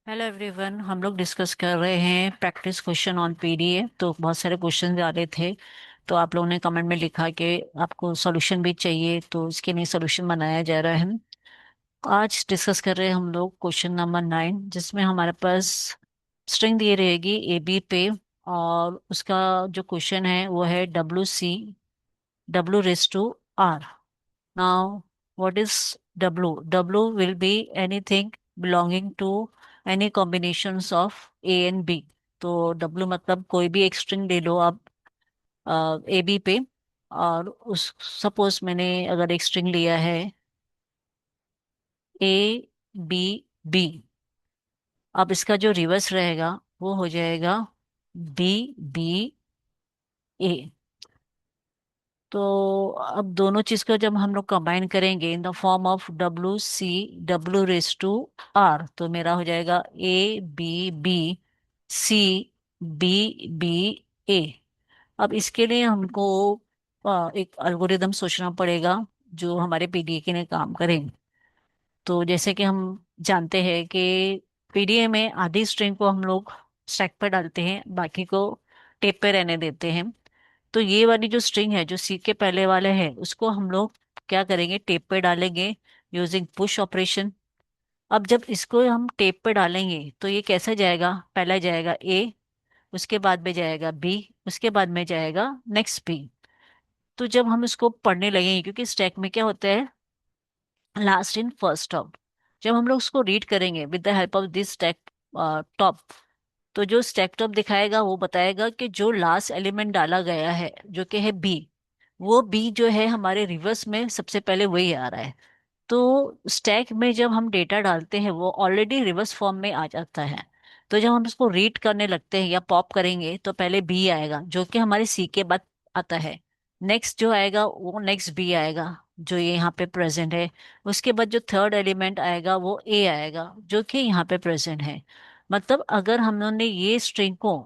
Hello everyone, हम लोग discuss कर रहे हैं प्रैक्टिस क्वेश्चन ऑन पीडीए। तो बहुत सारे क्वेश्चन आ रहे थे, तो आप लोगों ने कमेंट में लिखा कि आपको सॉल्यूशन भी चाहिए, तो इसके लिए सॉल्यूशन बनाया जा रहा है। आज डिस्कस कर रहे हैं हम लोग क्वेश्चन नंबर 9, जिसमें हमारे पास स्ट्रिंग दी रहेगी ए बी पे। और उसका जो क्वेश्चन है वो है W raise to R. Now, what is W? W will be anything belonging to any combinations of A and B. तो W मतलब कोई भी एक स्ट्रिंग ले लो आप ए बी पे। और उस सपोज मैंने अगर एक स्ट्रिंग लिया है ए बी बी, अब इसका जो रिवर्स रहेगा वो हो जाएगा बी बी ए। तो अब दोनों चीज को जब हम लोग कंबाइन करेंगे in the form of W raise to R, तो मेरा हो जाएगा A B B C B B A. अब इसके लिए हमको एक एल्गोरिदम सोचना पड़ेगा जो हमारे पीडीए ने काम करे। तो जैसे कि हम जानते हैं कि पीडीए में आधी स्ट्रिंग को हम लोग स्टैक पर डालते हैं, बाकी को टेप पे रहने देते हैं। तो ये वाली जो स्ट्रिंग है जो सी के पहले वाले है, उसको हम लोग क्या करेंगे, टेप पे डालेंगे यूजिंग पुश ऑपरेशन। अब जब इसको हम टेप पे डालेंगे तो ये कैसा जाएगा, पहला जाएगा ए, उसके बाद में जाएगा बी, उसके बाद में जाएगा नेक्स्ट बी। तो जब हम इसको पढ़ने लगेंगे, क्योंकि स्टैक में क्या होता है, लास्ट इन फर्स्ट टॉप, जब हम लोग उसको रीड करेंगे with the help of this stack top, तो जो स्टैक टॉप दिखाएगा वो बताएगा कि जो लास्ट एलिमेंट डाला गया है जो कि है बी, वो बी जो है हमारे रिवर्स में सबसे पहले वही आ रहा है। तो स्टैक में जब हम डेटा डालते हैं वो ऑलरेडी रिवर्स फॉर्म में आ जाता है। तो जब हम उसको रीड करने लगते हैं या पॉप करेंगे तो पहले बी आएगा जो कि हमारे सी के बाद आता है। नेक्स्ट जो आएगा वो नेक्स्ट बी आएगा जो ये यहाँ पे प्रेजेंट है। उसके बाद जो थर्ड एलिमेंट आएगा वो ए आएगा जो कि यहाँ पे प्रेजेंट है। मतलब अगर हम लोगों ने ये स्ट्रिंग को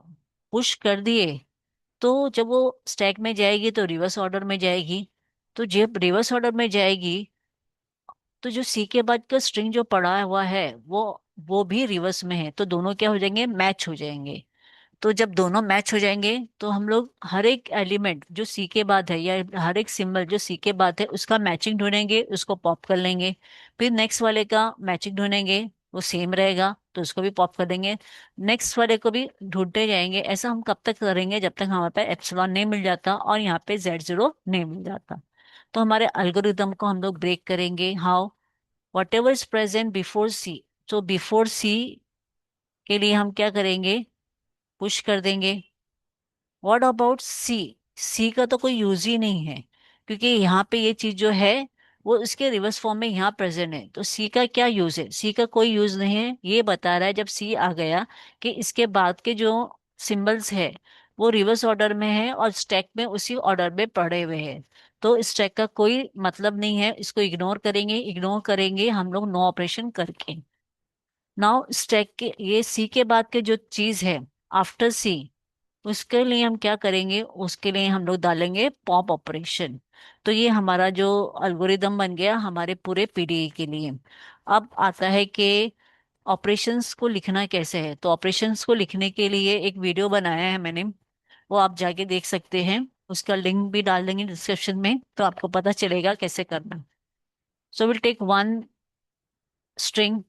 पुश कर दिए, तो जब वो स्टैक में जाएगी तो रिवर्स ऑर्डर में जाएगी। तो जब रिवर्स ऑर्डर में जाएगी तो जो सी के बाद का स्ट्रिंग जो पड़ा हुआ है वो भी रिवर्स में है, तो दोनों क्या हो जाएंगे, मैच हो जाएंगे। तो जब दोनों मैच हो जाएंगे तो हम लोग हर एक एलिमेंट जो सी के बाद है या हर एक सिंबल जो सी के बाद है उसका मैचिंग ढूंढेंगे, उसको पॉप कर लेंगे। फिर नेक्स्ट वाले का मैचिंग ढूंढेंगे, वो सेम रहेगा तो उसको भी पॉप कर देंगे। नेक्स्ट वाले को भी ढूंढते जाएंगे। ऐसा हम कब तक करेंगे, जब तक हमारे पास एप्सिलॉन नहीं मिल जाता और यहाँ पे Z0 नहीं मिल जाता। तो हमारे एल्गोरिदम को हम लोग ब्रेक करेंगे। How? whatever is present before C, तो बिफोर सी के लिए हम क्या करेंगे, पुश कर देंगे। What about C? सी का तो कोई यूज ही नहीं है, क्योंकि यहाँ पे ये चीज जो है वो इसके रिवर्स फॉर्म में यहाँ प्रेजेंट है। तो सी का क्या यूज है, सी का कोई यूज नहीं है। ये बता रहा है जब सी आ गया कि इसके बाद के जो सिंबल्स है वो रिवर्स ऑर्डर में है और स्टैक में उसी ऑर्डर में पड़े हुए हैं। तो स्टैक का कोई मतलब नहीं है, इसको इग्नोर करेंगे। इग्नोर करेंगे हम लोग नो ऑपरेशन करके। नाउ स्टैक के ये सी के बाद के जो चीज है आफ्टर सी, उसके लिए हम क्या करेंगे, उसके लिए हम लोग डालेंगे पॉप ऑपरेशन। तो ये हमारा जो एल्गोरिदम बन गया हमारे पूरे पीडीए के लिए। अब आता है कि ऑपरेशंस को लिखना कैसे है। तो ऑपरेशंस को लिखने के लिए एक वीडियो बनाया है मैंने, वो आप जाके देख सकते हैं। उसका लिंक भी डाल देंगे डिस्क्रिप्शन में, तो आपको पता चलेगा कैसे करना। So will take one string.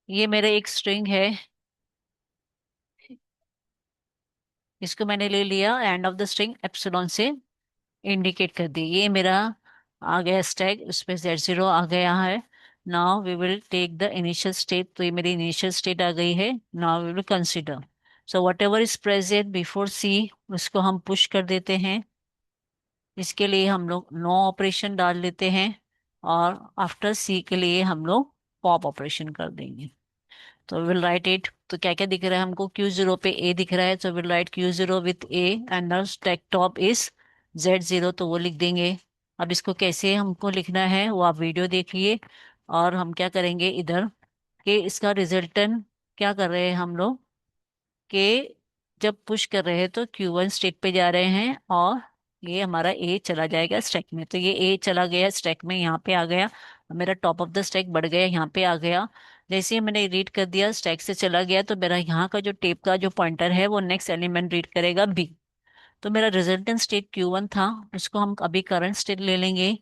ये मेरा एक स्ट्रिंग है, इसको मैंने ले लिया, end of the string epsilon से इंडिकेट कर दी। ये मेरा आ गया स्टैक, उसमें Z0 आ गया है। Now we will take the initial state, तो ये मेरी इनिशियल स्टेट आ गई है। Now we will consider, so whatever is present before C उसको हम पुश कर देते हैं। इसके लिए हम लोग नो ऑपरेशन डाल लेते हैं, और आफ्टर सी के लिए हम लोग पॉप ऑपरेशन कर देंगे। तो विल राइट इट। तो क्या क्या दिख रहा है हमको, Q0 पे ए दिख रहा है, तो will write Q0 with A, and the stack top is Z0, तो वो लिख देंगे। अब इसको कैसे हमको लिखना है वो आप वीडियो देखिए। और हम क्या करेंगे इधर, कि इसका रिजल्टेंट क्या कर रहे हैं हम लोग, कि जब पुश कर रहे हैं तो Q1 स्टेट पे जा रहे हैं, और आफ्टर पुश कर रहे हैं तो Q0 स्टेट पे जा रहे हैं। तो ये हमारा जो एल्गोरिदम है वो ये हमारा ए चला जाएगा स्टैक में। तो ये ए चला गया स्टैक में, यहाँ पे आ गया, मेरा टॉप ऑफ द स्टैक बढ़ गया, यहाँ पे आ गया। जैसे ही मैंने रीड कर दिया स्टैक से चला गया, तो मेरा यहाँ का जो टेप का जो पॉइंटर है वो नेक्स्ट एलिमेंट रीड करेगा बी। तो मेरा रिजल्टेंट स्टेट Q1 था, उसको हम अभी करंट स्टेट ले लेंगे।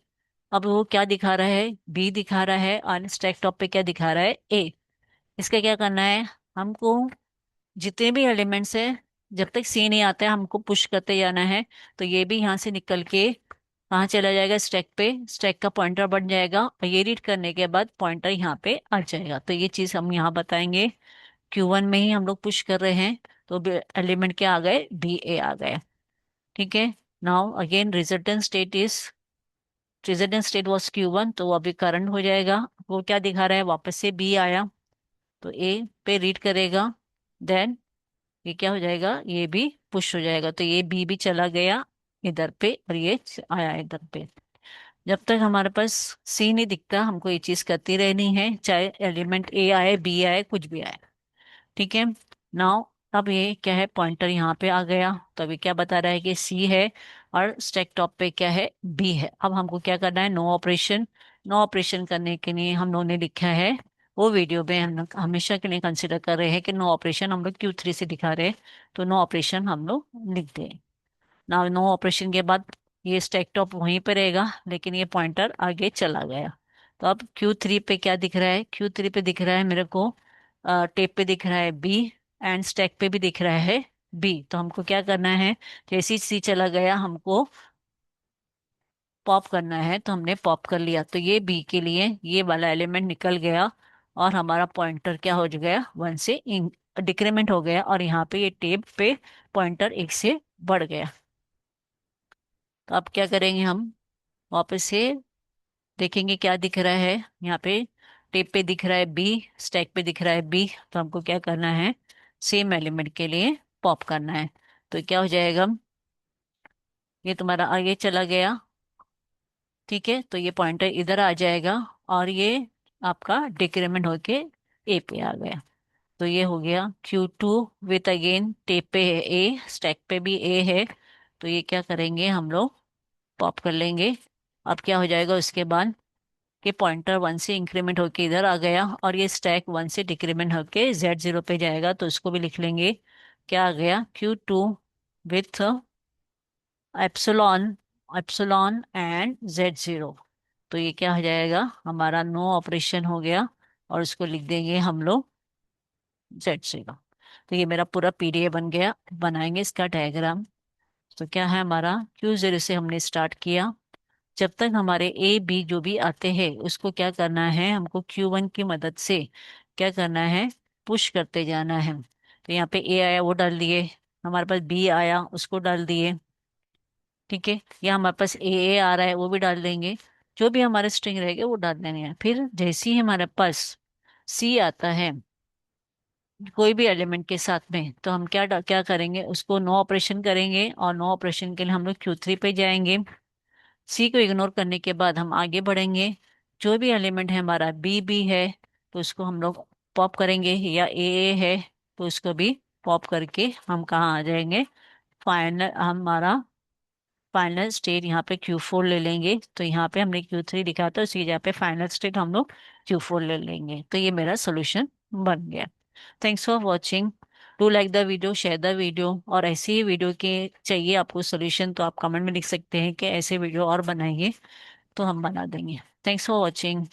अब वो क्या दिखा रहा है, बी दिखा रहा है, और स्टैक टॉप पे क्या दिखा रहा है, ए। इसका क्या करना है हमको, जितने भी एलिमेंट्स है, जब तक सी नहीं आता है हमको पुश करते जाना है। तो ये भी यहाँ से निकल के कहाँ चला जाएगा, स्टैक पे, स्टैक का पॉइंटर बन जाएगा, और ये रीड करने के बाद पॉइंटर यहाँ पे आ जाएगा। तो ये चीज हम यहाँ बताएंगे। Q1 में ही हम लोग पुश कर रहे हैं, तो एलिमेंट क्या आ गए, बी ए आ गए। ठीक है। Now again resultant state was Q1, तो वो अभी करंट हो जाएगा। वो क्या दिखा रहा है, वापस से बी आया, तो ए पे रीड करेगा, देन ये क्या हो जाएगा, ये भी पुश हो जाएगा। तो ये बी भी चला गया इधर पे, और ये आया इधर पे। जब तक हमारे पास सी नहीं दिखता हमको ये चीज करती रहनी है, चाहे एलिमेंट ए आए बी आए कुछ भी आए। ठीक है। नाउ अब ये क्या है, पॉइंटर यहाँ पे आ गया, तो अभी क्या बता रहा है कि सी है, और स्टैक टॉप पे क्या है, बी है। अब हमको क्या करना है, नो ऑपरेशन। नो ऑपरेशन करने के लिए हम लोगों ने लिखा है, वो वीडियो में हम लोग हमेशा के लिए कंसिडर कर रहे हैं कि नो ऑपरेशन हम लोग Q3 से दिखा रहे हैं, तो नो ऑपरेशन हम लोग लिख दें। ना नो ऑपरेशन के बाद ये स्टैक टॉप वहीं पे रहेगा, लेकिन ये पॉइंटर आगे चला गया। तो अब Q3 पे क्या दिख रहा है, Q3 पे दिख रहा है मेरे को, टेप पे दिख रहा है बी, एंड स्टैक पे भी दिख रहा है बी। तो हमको क्या करना है, जैसे ही सी चला गया हमको पॉप करना है, तो हमने पॉप कर लिया, तो ये बी के लिए ये वाला एलिमेंट निकल गया, और हमारा पॉइंटर क्या हो गया, वन से डिक्रीमेंट हो गया, और यहाँ पे ये टेप पे पॉइंटर एक से बढ़ गया। तो अब क्या करेंगे हम, वापस से देखेंगे क्या दिख रहा है यहाँ पे, टेप पे दिख रहा है बी, स्टैक पे दिख रहा है बी, तो हमको क्या करना है, सेम एलिमेंट के लिए पॉप करना है। तो क्या हो जाएगा, ये तुम्हारा आगे चला गया। ठीक है, तो ये पॉइंटर इधर आ जाएगा, और ये आपका डिक्रीमेंट होके ए पे आ गया। तो ये हो गया Q2 विथ अगेन टेप पे है ए, स्टैक पे भी ए है, तो ये क्या करेंगे हम लोग, पॉप कर लेंगे। अब क्या हो जाएगा उसके बाद, कि पॉइंटर वन से इंक्रीमेंट होके इधर आ गया, और ये स्टैक वन से डिक्रीमेंट होके Z0 पे जाएगा, तो उसको भी लिख लेंगे। क्या आ गया, Q2 with epsilon, epsilon and Z0। तो ये क्या हो जाएगा, हमारा नो ऑपरेशन हो गया, और उसको लिख देंगे हम लोग Z0। तो ये मेरा पूरा पीडीएफ बन गया। बनाएंगे इसका डायग्राम। तो क्या है हमारा, Q0 से हमने स्टार्ट किया, जब तक हमारे ए बी जो भी आते हैं उसको क्या करना है, हमको Q1 की मदद से क्या करना है, पुश करते जाना है। तो यहाँ पे ए आया वो डाल दिए, हमारे पास बी आया उसको डाल दिए। ठीक है, या हमारे पास ए आ रहा है वो भी डाल देंगे, जो भी हमारे स्ट्रिंग रहेगा वो डाल देंगे। फिर जैसे ही हमारे पास सी आता है कोई भी एलिमेंट के साथ में, तो हम क्या करेंगे, उसको नो ऑपरेशन करेंगे, और नो ऑपरेशन के लिए हम लोग Q3 पे जाएंगे। सी को इग्नोर करने के बाद हम आगे बढ़ेंगे, जो भी एलिमेंट है हमारा बी बी है, तो उसको हम लोग पॉप करेंगे, या ए है तो उसको भी पॉप करके हम कहाँ आ जाएंगे, फाइनल हमारा फाइनल स्टेट यहाँ पे Q4 ले लेंगे। तो यहाँ पे हमने Q3 लिखा था, उसी जगह पे फाइनल स्टेट हम लोग Q4 ले लेंगे। तो ये मेरा सोल्यूशन बन गया। Thanks for watching. Do like the video, share the video, और ऐसे ही वीडियो के चाहिए आपको सोल्यूशन तो आप कमेंट में लिख सकते हैं कि ऐसे वीडियो और बनाइए, तो हम बना देंगे। Thanks for watching.